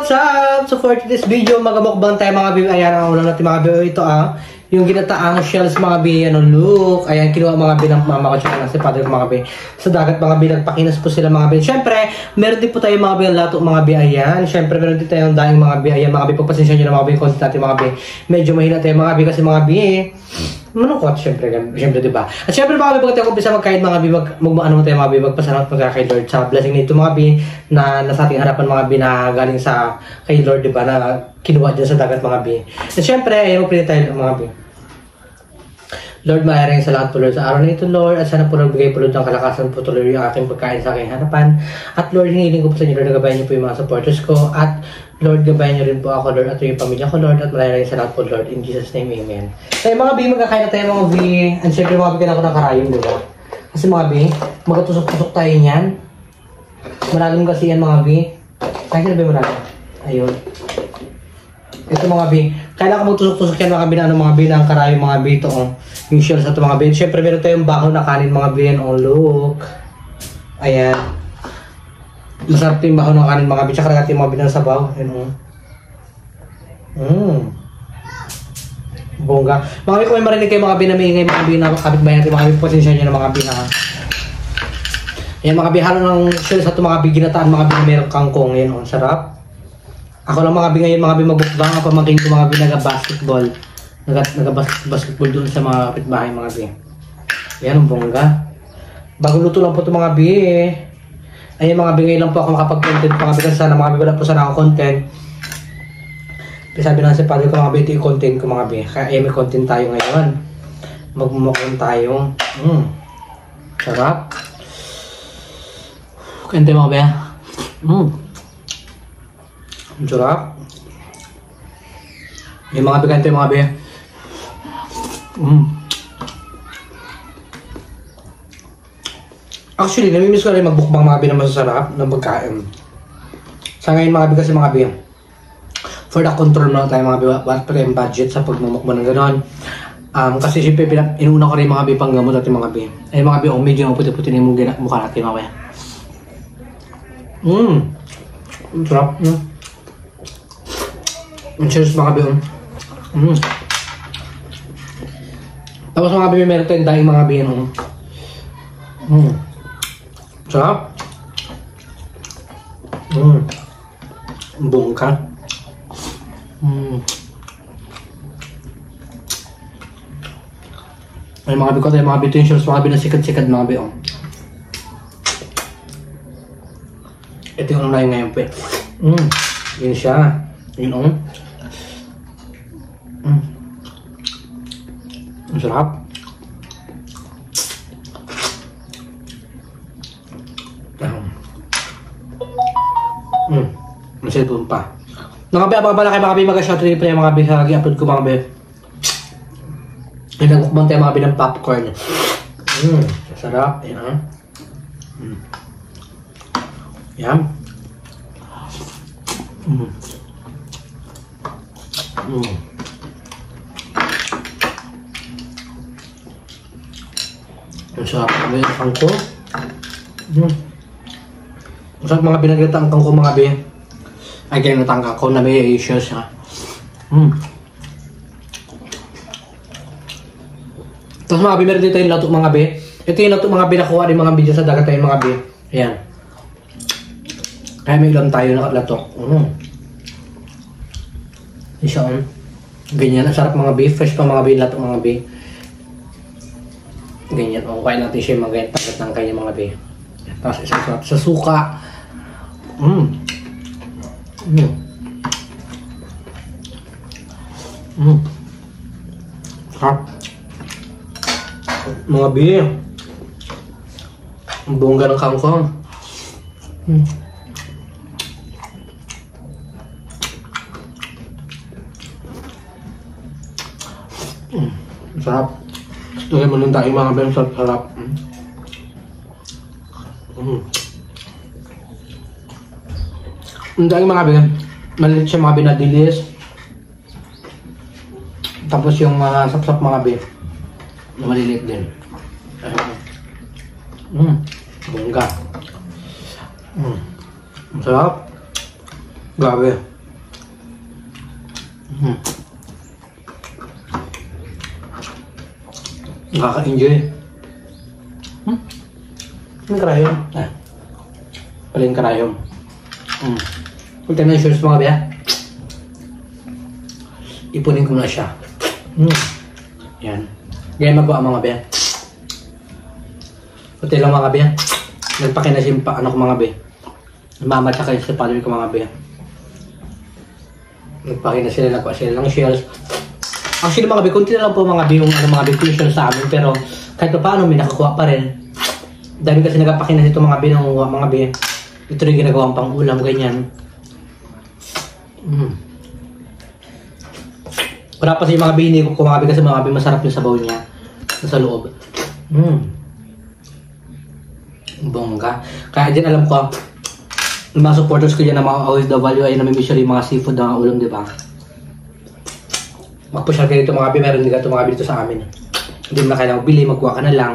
what's up? So for this video, magamukbang tayo mga baby. Ayan, ang ulang natin mga baby. Ito yung ginataang shells mga baby. Look. Ayan, kinuha mga baby ng mama ko tsaka si father ko mga baby. Sa dagat mga baby, nagpakinas po sila mga baby. Siyempre, meron din po tayo mga baby ng lato mga baby. Ayan, siyempre meron din tayong daing mga baby. Ayan mga baby, pagpasensya nyo na mga baby. Content natin mga baby. Medyo mahina tayo mga baby kasi mga baby. Manukot, siyempre, diba? At siyempre mga baby, pag tayo kumpisa magkain mga baby, magmaano tayo mga baby, magpasalamat mga kay Lord sa blessing nito mga baby na nasa ating harapan mga baby na galing sa kay Lord, diba, na kinuha dyan sa dagat mga baby. At siyempre, ayun, magpili tayo mga baby. Lord, maaring sa lahat po Lord sa araw na ito Lord, at sana po nagbigay po Lord ng kalakasan po tuloy yung aking pagkain sa aking harapan. At Lord, hinihiling ko po sa inyo Lord, nagabayan niyo po yung mga supporters ko. At Lord, gabayan niyo rin po ako Lord at yung pamilya ko Lord, at maraming sa lahat po Lord, in Jesus name, Amen. So mga B, magkakain na tayo mga B, and syempre mga B, ako ng karayom, diba? Kasi mga B, magkatusok-tusok tayo niyan. Malalim kasi yan mga B. Kaya sila ba malalim? Ayun. Ito mga B, kailangan ko magtusok-tusok yan mga B na ano mga B na ang karayom mga B ito yung shells at mga B. Syempre meron tayong baho na kanin mga B yan. Oh look. Ayan. Masarap yung baho ng kanin mga B. Tsaka natin mga B na sabaw. Ayan bongga. Mga B, kung may marinig kayo mga B na may ingay mga B na kapitbayan natin mga B, pasensya nyo na mga B na. Ayan mga B, halo ng shells at mga B ginataan mga B na merong kangkong. Ayan sarap. Ako lang mga B ngayon mga B magbukbang. Ang pamangkin ko mga B nag-basketball. Nag-basketball doon sa mga kapitbahay mga B. Ayan ang bongga. Bagong luto lang po ito mga B. Ayan mga B, ngayon lang po ako makapag-content mga B. Kasi sana mga B wala po sana ako content. Sabi na si father ko mga B, ito yung content ko mga B. Kaya may content tayo ngayon. Magmumukon tayo. Sarap. Kente mga B. Ang sarap. Yung mga B, kente mga B. Actually, namimiss ko rin magbukbang mga B na masasarap ng pagkain. Sa ngayon mga B kasi mga B, for the control na tayo mga B, what pa tayong budget sa pagmumukbang ng gano'n. Kasi siyempre, inuna ko rin mga B pang gamot natin mga B. Ay mga B, medyo puti-puti na yung mukha natin mga B. Ang sarap. Ang cheers mga B. Tapos mga B, meron tayong daing mga B. Sarap. Bongka. Ay mga B ko tayo mga B, ito yung shells mga B na sikat-sikat mga B. Ito yung online ngayon po. Yun siya. Yun ang sarap. Masilpon pa. Nakapala kayo mga B, mag-shot rin pa yung mga B sa upload ko mga B. Ay nagkukbang tayo mga B ng popcorn. Sarap. Ayan. Yan. Ang sarap mga B ng kangkong. Ang sarap mga binagata ang kangkong mga B. Ay kaya natangka ko na may issues ha. Tapos mga B, meron dito yung lato mga B. Ito yung lato mga B nakuha rin mga B dyan sa dagat tayo mga B. Ayan. Kaya may ilang tayo nakalato. Isa ganyan. Ang sarap mga B. Fresh pa mga B lato mga B. Ganyan. Kaya natin siya mga ganyan. Tagat ng kanya mga B. Tapos isang sarap sa suka. Sarap. Mga B. Ang bongga ng kangkong. Sarap. Ito rin mo nung tayo mga B. Sarap. Ang dahil mga B, maliit siya mga B na dilis. Tapos yung mga sap-sap mga B, na maliliit din. Bongga. Masarap. Grabe. Nakaka-enjoy. Yung karayom. Pala yung karayom. Punta na yung shorts mga biya. Ipunin ko na siya. Yan. Ganyan magawa mga biya. Puti lang mga biya. Nagpakinasim pa ano ko mga biya. Mama tsaka yung sa father ko mga biya. Nagpakina sila, nagkuha sila ng shells. Actually mga biya, kunti na lang po mga biya yung ano, mga biya shells sa amin. Pero kahit pa paano may nakakuha pa rin. Dami kasi nagpakina ito mga biya ng mga biya. Ito rin ginagawang pang ulam, ganyan. Wala pa siya mga biya, hindi ko kumabi kasi mga biya masarap yung sabaw niya. Sa loob. Bongga. Kaya dyan alam ko, yung mga supporters ko dyan na mga OFW ay namimiss yung mga seafood na ulam, di ba? Mag-push kayo dito mga biya, meron nila ito mga biya dito sa amin. Hindi mo na kailangan magbili, magkuha ka na lang.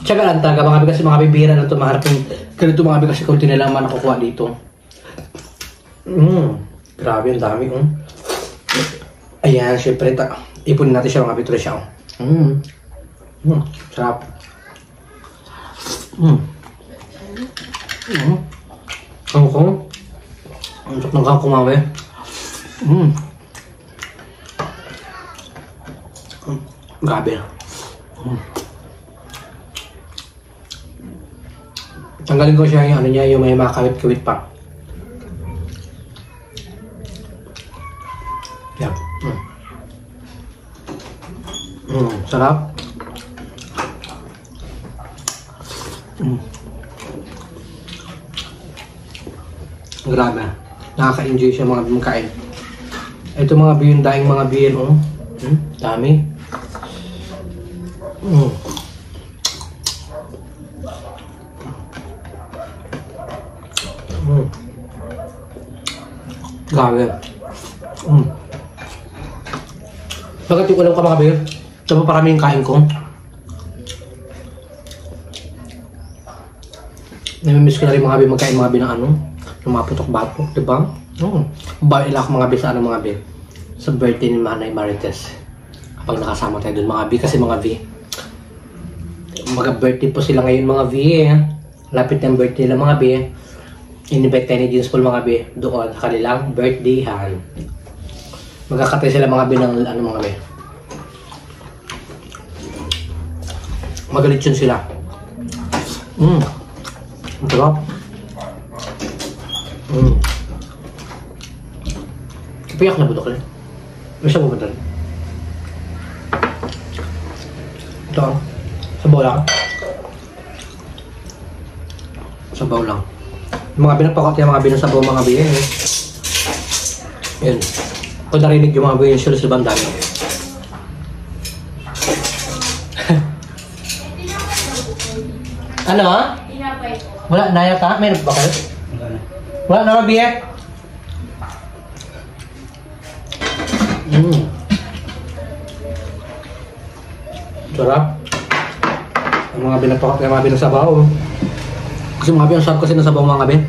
Tsaga lang talaga mga biya kasi mga bibira na ito, maharap yung ganito mga biya kasi kunti na lang man nakukuha dito. Grabe, ang dami. Ayan, syempre, ipunin natin siya mga biya, ito siya. Sarap. Kangkong. Ang sarap ng kangkong mga biya. Grabe. Tanggalin ko siya yung ano niya, yung may makawit-kawit pa. Yan. Sarap. Grabe. Nakaka-enjoy siya mga bimkain. Ito mga biyun, daing mga biyun. Dami. Grabe. Bakit yung ulam ka mga biyun? Ito pa parami yung kain ko. Namimiss ko na rin mga biyun magkain mga biyun ng ano. Yung mga putok-batok, diba? Baila ako mga biyun sa ano mga biyun. Sa birthday ni Manay Marites. Kapag nakasama tayo dun mga biyun. Kasi mga biyun, mag-birthday po sila ngayon mga biyun. Lapit ng birthday nila mga biyun. In-invite tayo ni Jeans Paul mga biyun doon sa kanilang birthday-han. Magkakatay sila mga biyun ng ano mga biyun. Magalit yun sila. Ang sarap. Kapiyak na budok rin. May siya pumunta rin. Ito. Sabaw lang. Sabaw lang. Yung mga binapakot yung mga binasabaw mga biyan. Yan. Kung narinig yung mga biyan sila sa bandang. Ano? Wala na yata? Meron ba kayo? Wala na mabiyak? Sarap. Ang mga binapakot yung mga binasabaw. Kasi mga biyan, sarap kasi nasabaw mga biyan.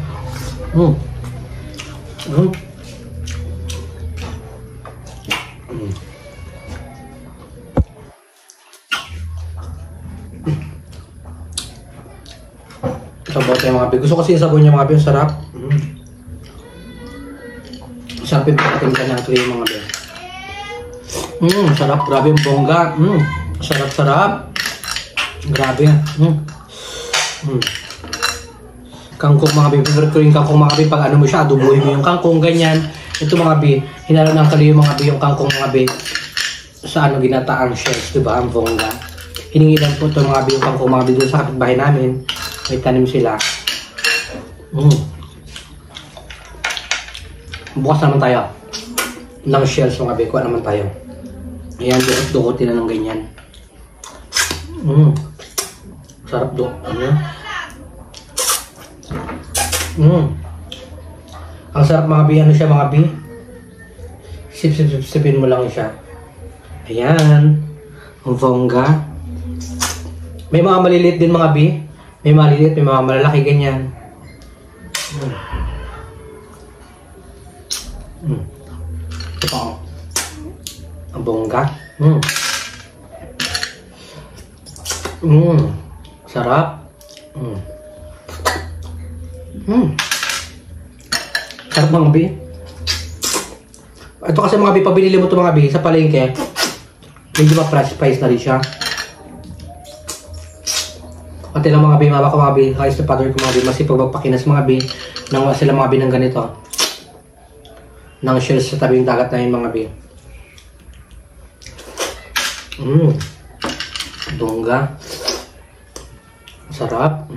Sabaw tayo mga biyan. Gusto kasi yung sabaw niya mga biyan, sarap. Sarap yung pagkatinta niya ito yung mga biyan. Sarap, grabe yung bongga. Sarap. Grabe. Kangkong mga biyan. Favorite ko yung kangkong mga biyan. Pag ano mo siya, adubuhin mo yung kangkong, ganyan. Ito mga biyan. Hinalo ng kaliyo mga biyan yung kangkong mga biyan. Sa ano, ginataang shells, diba? Ang bongga. Hiningilan po ito mga biyan yung kangkong mga biyan doon sa kapitbahay namin. May tanim sila. Bukas naman tayo ng shells mga biyan. Kuha naman tayo. Ayan, dukutin na ng ganyan. Sarap do. Ang sarap mga bi. Ano siya mga bi? Sipin mo lang siya. Ayan. Ang bongga. May mga maliliit din mga bi. May maliliit, may mga malalaki ganyan. Ito pa, ang bongga. Sarap. Sarap mga bi. Ito kasi mga bi, pabili mo ito mga bi sa palengke. Medyo ma-price na rin siya. Pati lang mga bi, mama ko mga bi, kahit sa father ko mga bi, masipag magpakinas mga bi, nang sila mga bi ng ganito. Nang shells sa tabing dagat na yung mga bi. Bongga. Sarap.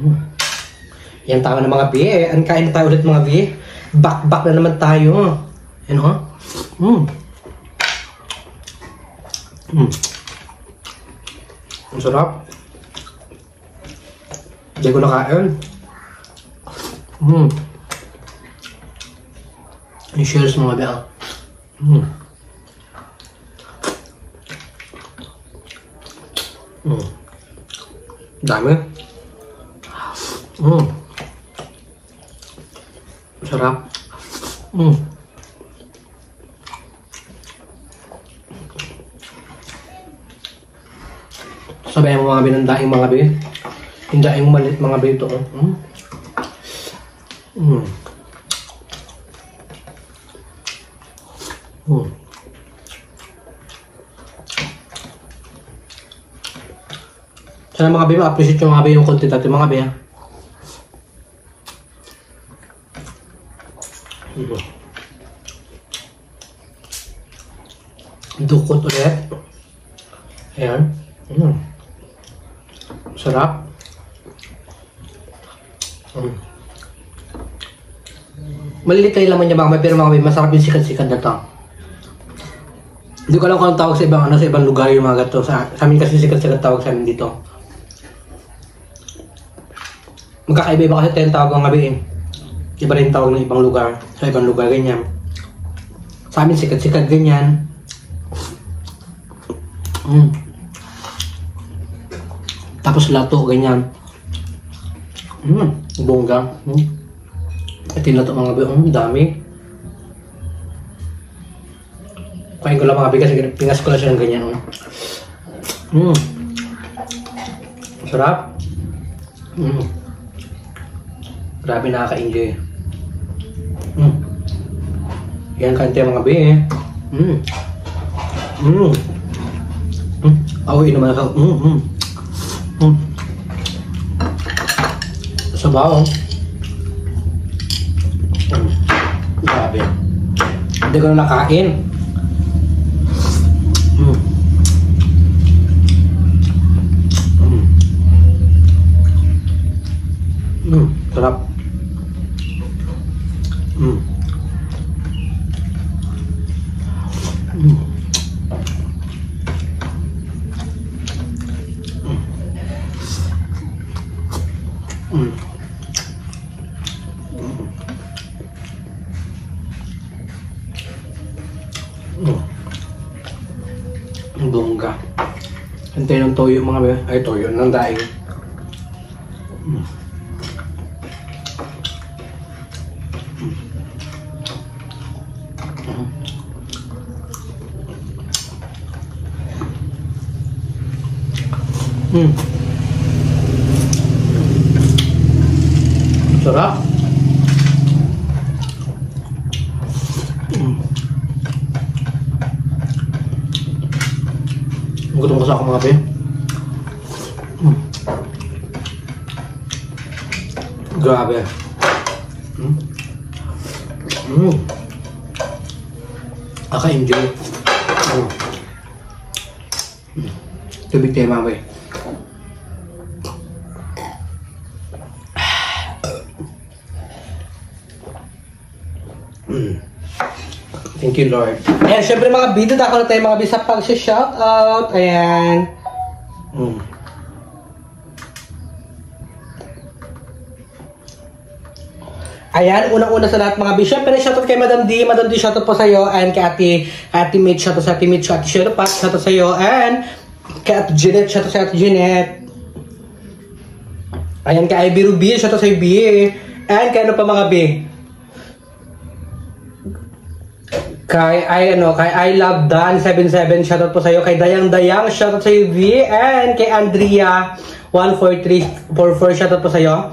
Yan tama na mga bi. Ang kain na tayo ulit mga bi. Back na naman tayo. Yan o. Ang sarap. Hindi ko nakain. Yung shells mga bi. Dami. Sarap. Sabayan mo mga binandaing mga bi. Hindaing malit mga bi ito. Sana mga bi, ma-appreciate yung mga bi yung content natin mga bi. Dukot ulit. Ayan. Sarap. Malilit kayo laman niya mga bi, pero mga bi, masarap yung sikat-sikat na to. Hindi ko alam kung anong tawag sa ibang, sa ibang lugar yung mga gato. Sa amin kasi sikat-sikat tawag sa amin dito. Magkakaiba-iba kasi tayong tawag ng gabi eh. Iba rin tawag ng ibang lugar. Sa ibang lugar, ganyan. Sa amin, sikat-sikat, ganyan. Tapos lato, ganyan. Bongga. At yung lato mga gabi, dami. Kain ko lang mga gabi kasi pingas ko lang siya ng ganyan. Sarap. Grabe, nakaka-enjoy. Yan kante mga bi eh. Awi naman ako. Sabaw. Grabe. Hindi ko na nakain. Sarap. Bongga. Hintay ng toyo mga ay toyo ng daing. Sarap. Gutom ko sa ako mga be. Grabe. Aka-enjoy. Tubig tayo mga be. Thank you, Lord. Ayan, syempre mga video, dako na tayo mga bisa pag-shoutout. Ayan. Ayan, unang-una sa lahat mga bisyo. Pero shoutout kay Madam D. Madam D, shoutout po sa'yo. And kay Ate Mate, shoutout sa Ate Mate, Ate Sheropat, shoutout sa'yo. And kay Ate Jeanette, shoutout sa Ate Jeanette. Ayan, kay Ivy Ruby, shoutout sa Ivy. And kay ano pa mga B? Kay I Love Dan 77, shoutout po sa iyo. Kay Dayang Dayang, shoutout sa iyo V. And kay Andrea 14344, shoutout po sa iyo.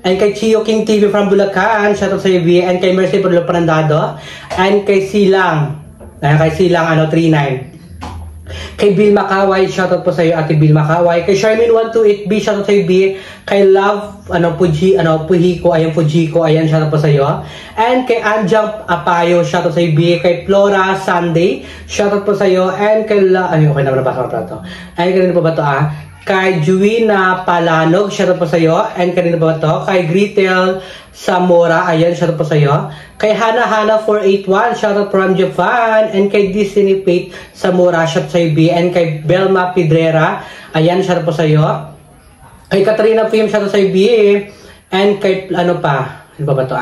And kay Chio King TV from Bulacan, shoutout sa iyo V. And kay Mercy Pablo Panandado. And kay Silang, 39. Kay Bill Makaway, shoutout po sa iyo Ate Bill Makaway. Kay Charmin 128B, shoutout sa iyo B. Kay Love Pujiko, ayan Fujiko, ayan shoutout po sa iyo. And kay Anjang Apayo, shoutout sa iyo B. Kay Flora Sunday, shoutout po sa iyo. And kay okay na nabasa ko to. And kanina po ba to Kay Juwina Palanog, shoutout po sa iyo. And kanina po ba to? Kay Gretel Samora, ayan shoutout po sa iyo. Kay Hana 481, shoutout from Japan. And kay Disney Pate Samora, shoutout sa iyo B. And kay Belma Pedrera, ayan shoutout po sa iyo. Kay Katrina PM, shoutout sa iyo B. And kay ano pa ba to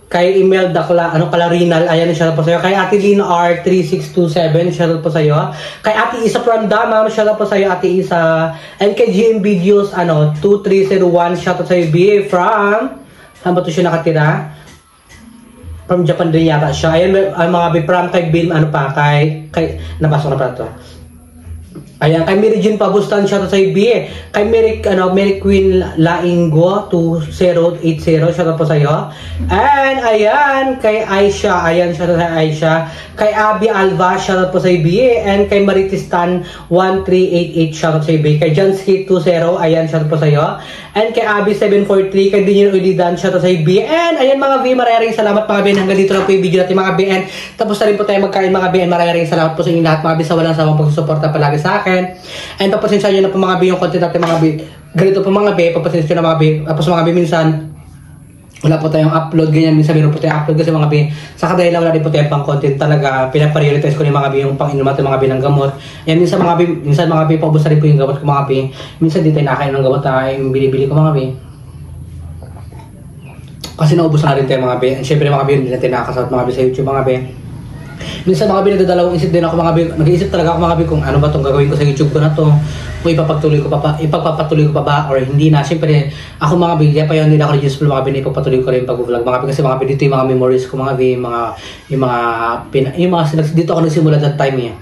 Kay Imelda Kalarinal, ayan shoutout po sa iyo. Kay Ate Lina R3627, shoutout po sa iyo. Kay Ate Isa from Damam, shoutout po sa iyo Ate Isa. And kay GM Videos 2301, shoutout sa iyo B. From saan ba to siya nakatira? From Japan din yata siya. Ayan mga bipram kay Bill, kay nabasa ko na pala to. Ayan, kay Mary Jean Pabustan, shoutout sa IB. Kay Mary Queen Laingo 2080, shoutout po sa iyo. And ayan, kay Aisha, ayan shoutout sa Aisha. Kay Abby Alva, shoutout po sa IB. And kay Maritistan 1388, shoutout sa IB. Kay Jansky 20, ayan shoutout po sa iyo. And kay Abby 743, kay Diniel Ulidan, shoutout sa IB. And ayan mga B, maraming salamat mga B. Hanggang dito lang po yung video natin mga B. And tapos na rin po tayo magkain mga B. And maraming salamat po sa inyo lahat mga B sa walang sawang pagsusuporta palagi sa akin. And papasensya nyo na po mga B yung content natin mga B. Ganito po mga B, papasensya nyo na mga B. Tapos mga B minsan, wala po tayong upload, ganyan. Minsan meron po tayong upload kasi mga B. Sa kadahilan wala din po tayong pang content talaga. Pinaprioritize ko ni mga B yung pang inumat ng mga B ng gamot. Yan minsan mga B, paubos na rin po yung gamot ko mga B. Minsan di tayo nakain ng gamot na yung binibili ko mga B. Kasi naubos na rin tayo mga B. And syempre mga B, hindi natin nakakasawat mga B sa YouTube mga B. Minsan mga B, nagdadalawang isip din ako mga B. Nag-iisip talaga ako mga B kung ano ba itong gagawin ko sa YouTube ko na to. Kung ipagpapatuloy ko pa ba or hindi na. Siyempre ako mga B, kaya pa yun nila ako useful mga B na ipagpatuloy ko rin pag-vlog mga B. Kasi mga B, dito yung mga memories ko mga B. Dito ako nagsimula that time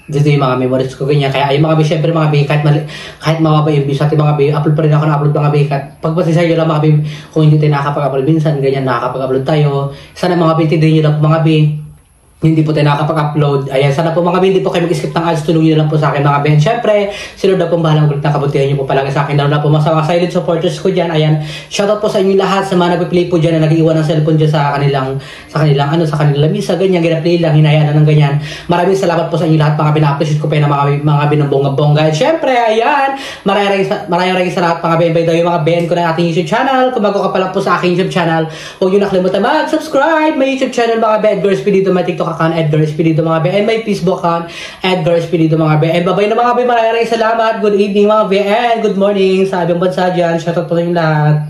Dito yung mga memories ko ganyan. Kaya yung mga B, siyempre mga B, kahit mababa yung views natin mga B, upload pa rin ako na-upload mga B. Pagpasisay nyo lang mga B, kung hindi tayo nakakapag-upload minsan, ganyan nakakapag-upload tayo. Sana mga B, tindihin nyo lang po mga B. Hindi po tayo nakakapag-upload. Ayan, sana po mga B, hindi po kayo mag-skip ng ads. Tulungin nyo lang po sa akin mga B. And syempre, sino na po bahalang ulit na kabutihan nyo po palagi sa akin. Lalo na po mga silent supporters ko dyan. Ayan, shoutout po sa inyo lahat sa mga nag-play po dyan na nag-iwan ng cellphone dyan sa kanilang misa, ganyan, gina-play lang, hinayaan na ng ganyan. Maraming salamat po sa inyo lahat mga B. Na-appreciate ko pa yung mga B ng bongga-bongga. And syempre, ayan, maraming salamat mga B. By the way, mga B ko na ating YouTube channel. Kung bago ka pa lang po sa aking YouTube channel, huwag nyo nakalimutan mag-subscribe. May YouTube channel mga B, Edgar Espiritu, may TikTok account Edgar Espiritu mga B, and may Facebook account Edgar Espiritu mga B. And babay na mga B, maraming salamat. Good evening mga B, and good morning sa abang bansa dyan. Shoutout po sa inyo lahat.